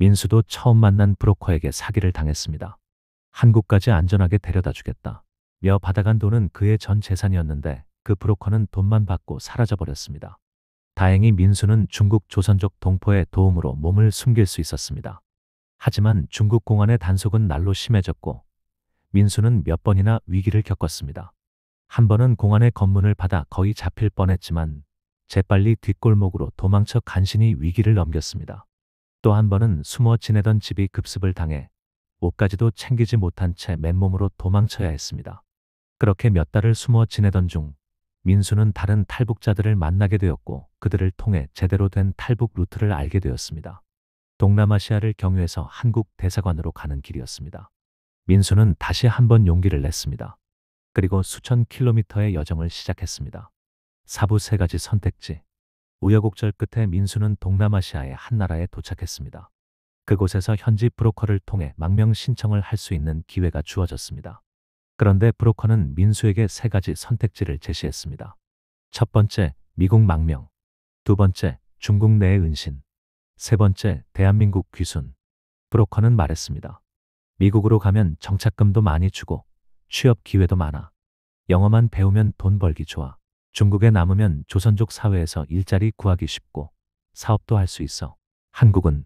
민수도 처음 만난 브로커에게 사기를 당했습니다. 한국까지 안전하게 데려다 주겠다 며 받아간 돈은 그의 전 재산이었는데 그 브로커는 돈만 받고 사라져버렸습니다. 다행히 민수는 중국 조선족 동포의 도움으로 몸을 숨길 수 있었습니다. 하지만 중국 공안의 단속은 날로 심해졌고 민수는 몇 번이나 위기를 겪었습니다. 한 번은 공안의 검문을 받아 거의 잡힐 뻔했지만 재빨리 뒷골목으로 도망쳐 간신히 위기를 넘겼습니다. 또 한 번은 숨어 지내던 집이 급습을 당해 옷까지도 챙기지 못한 채 맨몸으로 도망쳐야 했습니다. 그렇게 몇 달을 숨어 지내던 중 민수는 다른 탈북자들을 만나게 되었고 그들을 통해 제대로 된 탈북 루트를 알게 되었습니다. 동남아시아를 경유해서 한국 대사관으로 가는 길이었습니다. 민수는 다시 한번 용기를 냈습니다. 그리고 수천 킬로미터의 여정을 시작했습니다. 사부 세 가지 선택지. 우여곡절 끝에 민수는 동남아시아의 한 나라에 도착했습니다. 그곳에서 현지 브로커를 통해 망명 신청을 할 수 있는 기회가 주어졌습니다. 그런데 브로커는 민수에게 세 가지 선택지를 제시했습니다. 첫 번째, 미국 망명. 두 번째, 중국 내의 은신. 세 번째, 대한민국 귀순. 브로커는 말했습니다. 미국으로 가면 정착금도 많이 주고 취업 기회도 많아. 영어만 배우면 돈 벌기 좋아. 중국에 남으면 조선족 사회에서 일자리 구하기 쉽고 사업도 할 수 있어. 한국은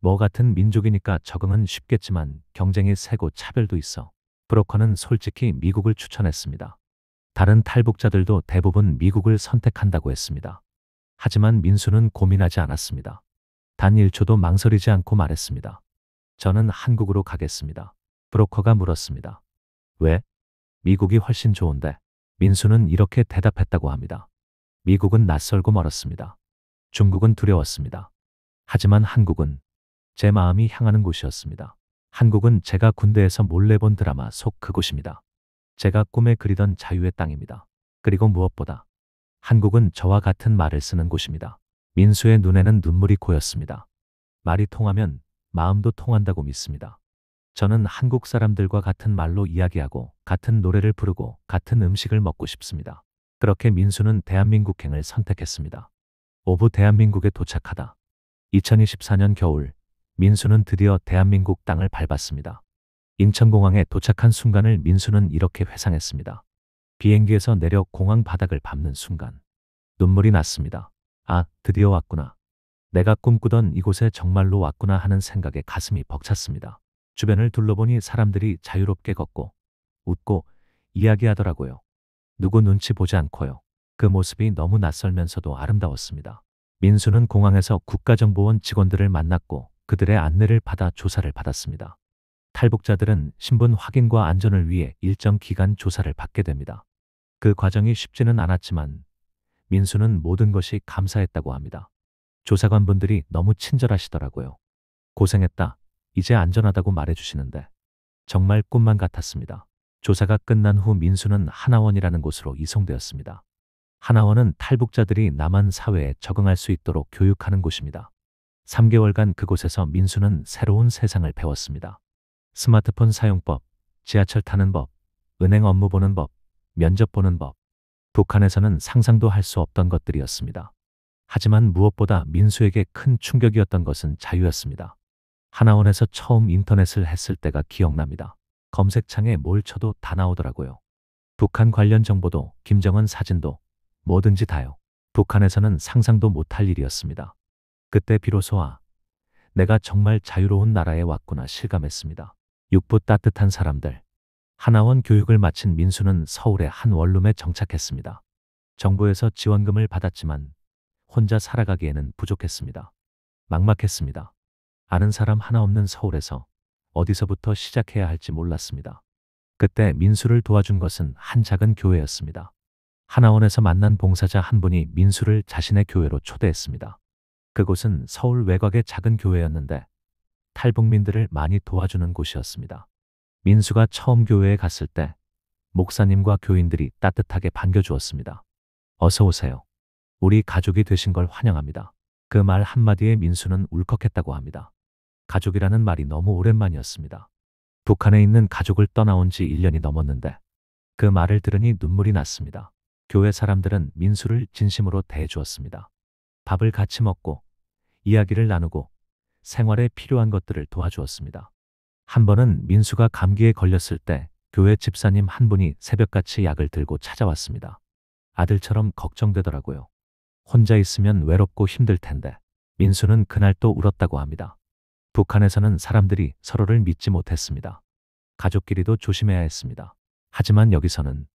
뭐 같은 민족이니까 적응은 쉽겠지만 경쟁이 세고 차별도 있어. 브로커는 솔직히 미국을 추천했습니다. 다른 탈북자들도 대부분 미국을 선택한다고 했습니다. 하지만 민수는 고민하지 않았습니다. 단 1초도 망설이지 않고 말했습니다. 저는 한국으로 가겠습니다. 브로커가 물었습니다. 왜? 미국이 훨씬 좋은데. 민수는 이렇게 대답했다고 합니다. 미국은 낯설고 멀었습니다. 중국은 두려웠습니다. 하지만 한국은 제 마음이 향하는 곳이었습니다. 한국은 제가 군대에서 몰래 본 드라마 속 그곳입니다. 제가 꿈에 그리던 자유의 땅입니다. 그리고 무엇보다 한국은 저와 같은 말을 쓰는 곳입니다. 민수의 눈에는 눈물이 고였습니다. 말이 통하면 마음도 통한다고 믿습니다. 저는 한국 사람들과 같은 말로 이야기하고 같은 노래를 부르고 같은 음식을 먹고 싶습니다. 그렇게 민수는 대한민국행을 선택했습니다. 오부 대한민국에 도착하다. 2024년 겨울, 민수는 드디어 대한민국 땅을 밟았습니다. 인천공항에 도착한 순간을 민수는 이렇게 회상했습니다. 비행기에서 내려 공항 바닥을 밟는 순간 눈물이 났습니다. 아, 드디어 왔구나. 내가 꿈꾸던 이곳에 정말로 왔구나 하는 생각에 가슴이 벅찼습니다. 주변을 둘러보니 사람들이 자유롭게 걷고 웃고 이야기하더라고요. 누구 눈치 보지 않고요. 그 모습이 너무 낯설면서도 아름다웠습니다. 민수는 공항에서 국가정보원 직원들을 만났고 그들의 안내를 받아 조사를 받았습니다. 탈북자들은 신분 확인과 안전을 위해 일정 기간 조사를 받게 됩니다. 그 과정이 쉽지는 않았지만 민수는 모든 것이 감사했다고 합니다. 조사관분들이 너무 친절하시더라고요. 고생했다. 이제 안전하다고 말해주시는데 정말 꿈만 같았습니다. 조사가 끝난 후 민수는 하나원이라는 곳으로 이송되었습니다. 하나원은 탈북자들이 남한 사회에 적응할 수 있도록 교육하는 곳입니다. 3개월간 그곳에서 민수는 새로운 세상을 배웠습니다. 스마트폰 사용법, 지하철 타는 법, 은행 업무 보는 법, 면접 보는 법. 북한에서는 상상도 할 수 없던 것들이었습니다. 하지만 무엇보다 민수에게 큰 충격이었던 것은 자유였습니다. 하나원에서 처음 인터넷을 했을 때가 기억납니다. 검색창에 뭘 쳐도 다 나오더라고요. 북한 관련 정보도 김정은 사진도 뭐든지 다요. 북한에서는 상상도 못할 일이었습니다. 그때 비로소 내가 정말 자유로운 나라에 왔구나 실감했습니다. 육부 따뜻한 사람들. 하나원 교육을 마친 민수는 서울의 한 원룸에 정착했습니다. 정부에서 지원금을 받았지만 혼자 살아가기에는 부족했습니다. 막막했습니다. 아는 사람 하나 없는 서울에서 어디서부터 시작해야 할지 몰랐습니다. 그때 민수를 도와준 것은 한 작은 교회였습니다. 하나원에서 만난 봉사자 한 분이 민수를 자신의 교회로 초대했습니다. 그곳은 서울 외곽의 작은 교회였는데 탈북민들을 많이 도와주는 곳이었습니다. 민수가 처음 교회에 갔을 때 목사님과 교인들이 따뜻하게 반겨주었습니다. 어서 오세요. 우리 가족이 되신 걸 환영합니다. 그 말 한마디에 민수는 울컥했다고 합니다. 가족이라는 말이 너무 오랜만이었습니다. 북한에 있는 가족을 떠나온 지 1년이 넘었는데 그 말을 들으니 눈물이 났습니다. 교회 사람들은 민수를 진심으로 대해주었습니다. 밥을 같이 먹고 이야기를 나누고 생활에 필요한 것들을 도와주었습니다. 한 번은 민수가 감기에 걸렸을 때 교회 집사님 한 분이 새벽같이 약을 들고 찾아왔습니다. 아들처럼 걱정되더라고요. 혼자 있으면 외롭고 힘들 텐데. 민수는 그날 또 울었다고 합니다. 북한에서는 사람들이 서로를 믿지 못했습니다. 가족끼리도 조심해야 했습니다. 하지만 여기서는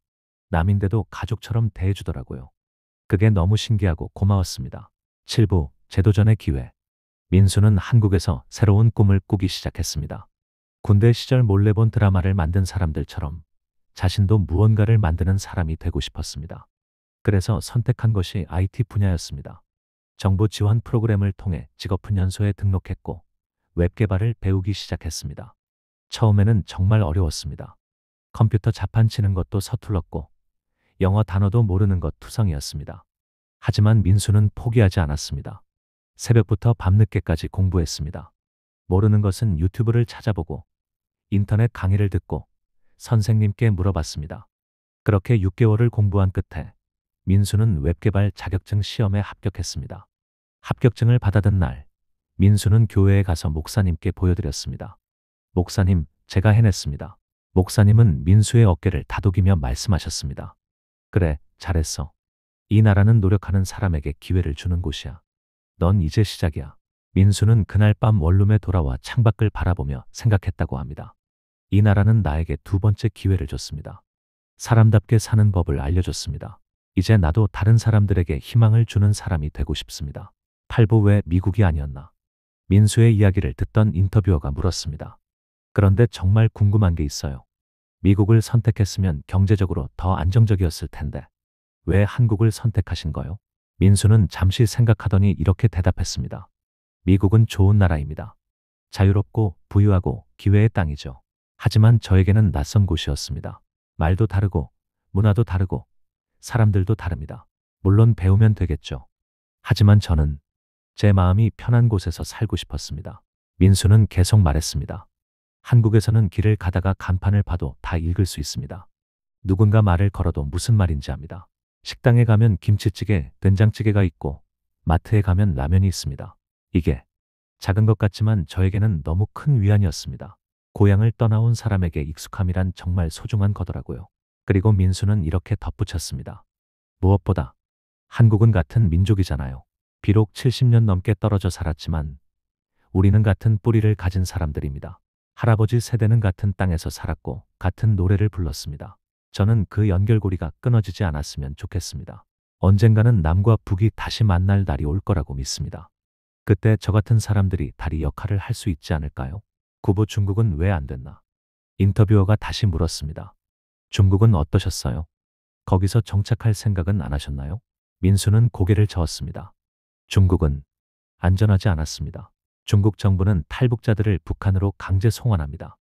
남인데도 가족처럼 대해주더라고요. 그게 너무 신기하고 고마웠습니다. 7부 재도전의 기회. 민수는 한국에서 새로운 꿈을 꾸기 시작했습니다. 군대 시절 몰래 본 드라마를 만든 사람들처럼 자신도 무언가를 만드는 사람이 되고 싶었습니다. 그래서 선택한 것이 IT 분야였습니다. 정부 지원 프로그램을 통해 직업훈련소에 등록했고 웹 개발을 배우기 시작했습니다. 처음에는 정말 어려웠습니다. 컴퓨터 자판 치는 것도 서툴렀고 영어 단어도 모르는 것 투성이었습니다. 하지만 민수는 포기하지 않았습니다. 새벽부터 밤늦게까지 공부했습니다. 모르는 것은 유튜브를 찾아보고 인터넷 강의를 듣고 선생님께 물어봤습니다. 그렇게 6개월을 공부한 끝에 민수는 웹개발 자격증 시험에 합격했습니다. 합격증을 받아든 날, 민수는 교회에 가서 목사님께 보여드렸습니다. 목사님, 제가 해냈습니다. 목사님은 민수의 어깨를 다독이며 말씀하셨습니다. 그래, 잘했어. 이 나라는 노력하는 사람에게 기회를 주는 곳이야. 넌 이제 시작이야. 민수는 그날 밤 원룸에 돌아와 창밖을 바라보며 생각했다고 합니다. 이 나라는 나에게 두 번째 기회를 줬습니다. 사람답게 사는 법을 알려줬습니다. 이제 나도 다른 사람들에게 희망을 주는 사람이 되고 싶습니다. 8부 왜 미국이 아니었나? 민수의 이야기를 듣던 인터뷰어가 물었습니다. 그런데 정말 궁금한 게 있어요. 미국을 선택했으면 경제적으로 더 안정적이었을 텐데 왜 한국을 선택하신 거요? 민수는 잠시 생각하더니 이렇게 대답했습니다. 미국은 좋은 나라입니다. 자유롭고 부유하고 기회의 땅이죠. 하지만 저에게는 낯선 곳이었습니다. 말도 다르고 문화도 다르고 사람들도 다릅니다. 물론 배우면 되겠죠. 하지만 저는 제 마음이 편한 곳에서 살고 싶었습니다. 민수는 계속 말했습니다. 한국에서는 길을 가다가 간판을 봐도 다 읽을 수 있습니다. 누군가 말을 걸어도 무슨 말인지 압니다. 식당에 가면 김치찌개, 된장찌개가 있고 마트에 가면 라면이 있습니다. 이게 작은 것 같지만 저에게는 너무 큰 위안이었습니다. 고향을 떠나온 사람에게 익숙함이란 정말 소중한 거더라고요. 그리고 민수는 이렇게 덧붙였습니다. 무엇보다 한국은 같은 민족이잖아요. 비록 70년 넘게 떨어져 살았지만 우리는 같은 뿌리를 가진 사람들입니다. 할아버지 세대는 같은 땅에서 살았고 같은 노래를 불렀습니다. 저는 그 연결고리가 끊어지지 않았으면 좋겠습니다. 언젠가는 남과 북이 다시 만날 날이 올 거라고 믿습니다. 그때 저 같은 사람들이 다리 역할을 할 수 있지 않을까요? 9부 중국은 왜 안 됐나? 인터뷰어가 다시 물었습니다. 중국은 어떠셨어요? 거기서 정착할 생각은 안 하셨나요? 민수는 고개를 저었습니다. 중국은 안전하지 않았습니다. 중국 정부는 탈북자들을 북한으로 강제 송환합니다.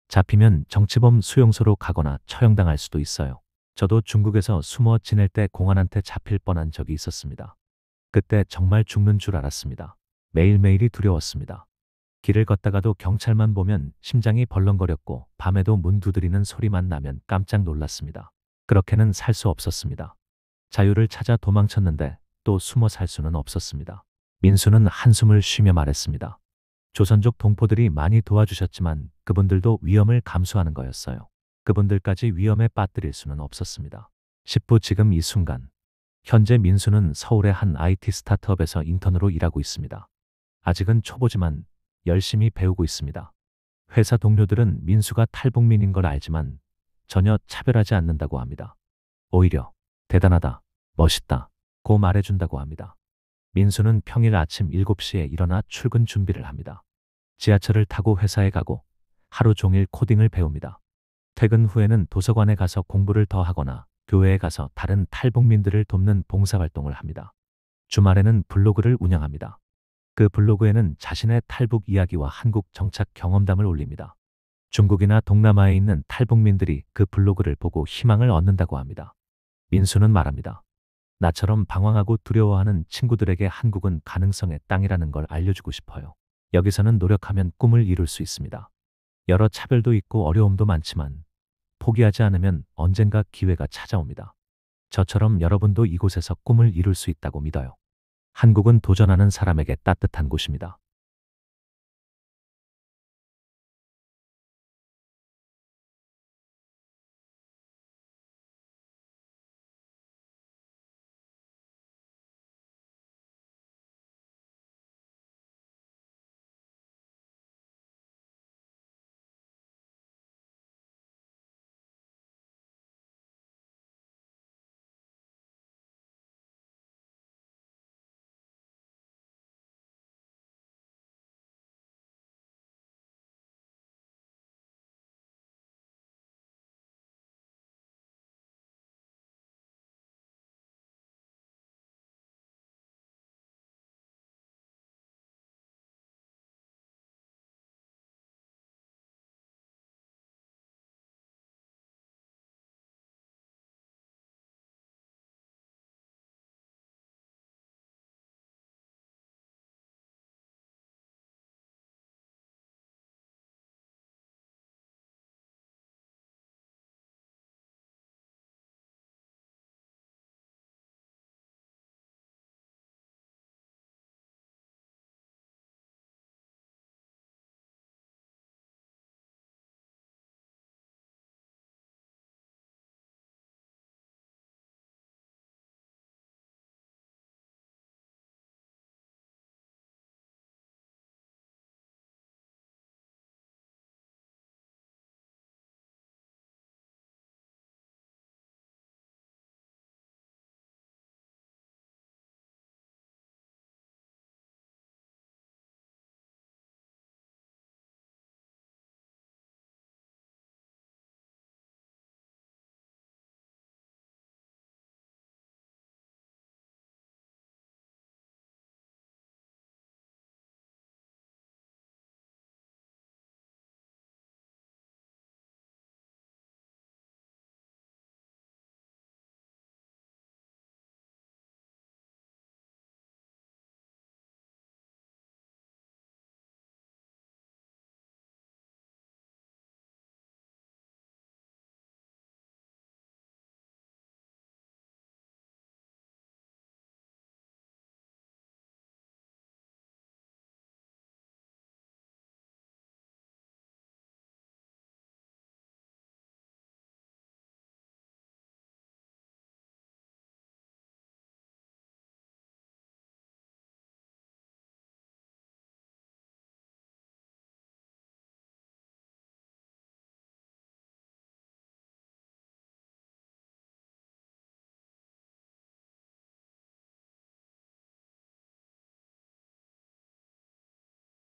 잡히면 정치범 수용소로 가거나 처형당할 수도 있어요. 저도 중국에서 숨어 지낼 때 공안한테 잡힐 뻔한 적이 있었습니다. 그때 정말 죽는 줄 알았습니다. 매일매일이 두려웠습니다. 길을 걷다가도 경찰만 보면 심장이 벌렁거렸고 밤에도 문 두드리는 소리만 나면 깜짝 놀랐습니다. 그렇게는 살 수 없었습니다. 자유를 찾아 도망쳤는데 또 숨어 살 수는 없었습니다. 민수는 한숨을 쉬며 말했습니다. 조선족 동포들이 많이 도와주셨지만 그분들도 위험을 감수하는 거였어요. 그분들까지 위험에 빠뜨릴 수는 없었습니다. 10부 지금 이 순간. 현재 민수는 서울의 한 IT 스타트업에서 인턴으로 일하고 있습니다. 아직은 초보지만 열심히 배우고 있습니다. 회사 동료들은 민수가 탈북민인 걸 알지만 전혀 차별하지 않는다고 합니다. 오히려 대단하다, 멋있다 고 말해준다고 합니다. 민수는 평일 아침 7시에 일어나 출근 준비를 합니다. 지하철을 타고 회사에 가고 하루 종일 코딩을 배웁니다. 퇴근 후에는 도서관에 가서 공부를 더 하거나 교회에 가서 다른 탈북민들을 돕는 봉사활동을 합니다. 주말에는 블로그를 운영합니다. 그 블로그에는 자신의 탈북 이야기와 한국 정착 경험담을 올립니다. 중국이나 동남아에 있는 탈북민들이 그 블로그를 보고 희망을 얻는다고 합니다. 민수는 말합니다. 나처럼 방황하고 두려워하는 친구들에게 한국은 가능성의 땅이라는 걸 알려주고 싶어요. 여기서는 노력하면 꿈을 이룰 수 있습니다. 여러 차별도 있고 어려움도 많지만 포기하지 않으면 언젠가 기회가 찾아옵니다. 저처럼 여러분도 이곳에서 꿈을 이룰 수 있다고 믿어요. 한국은 도전하는 사람에게 따뜻한 곳입니다.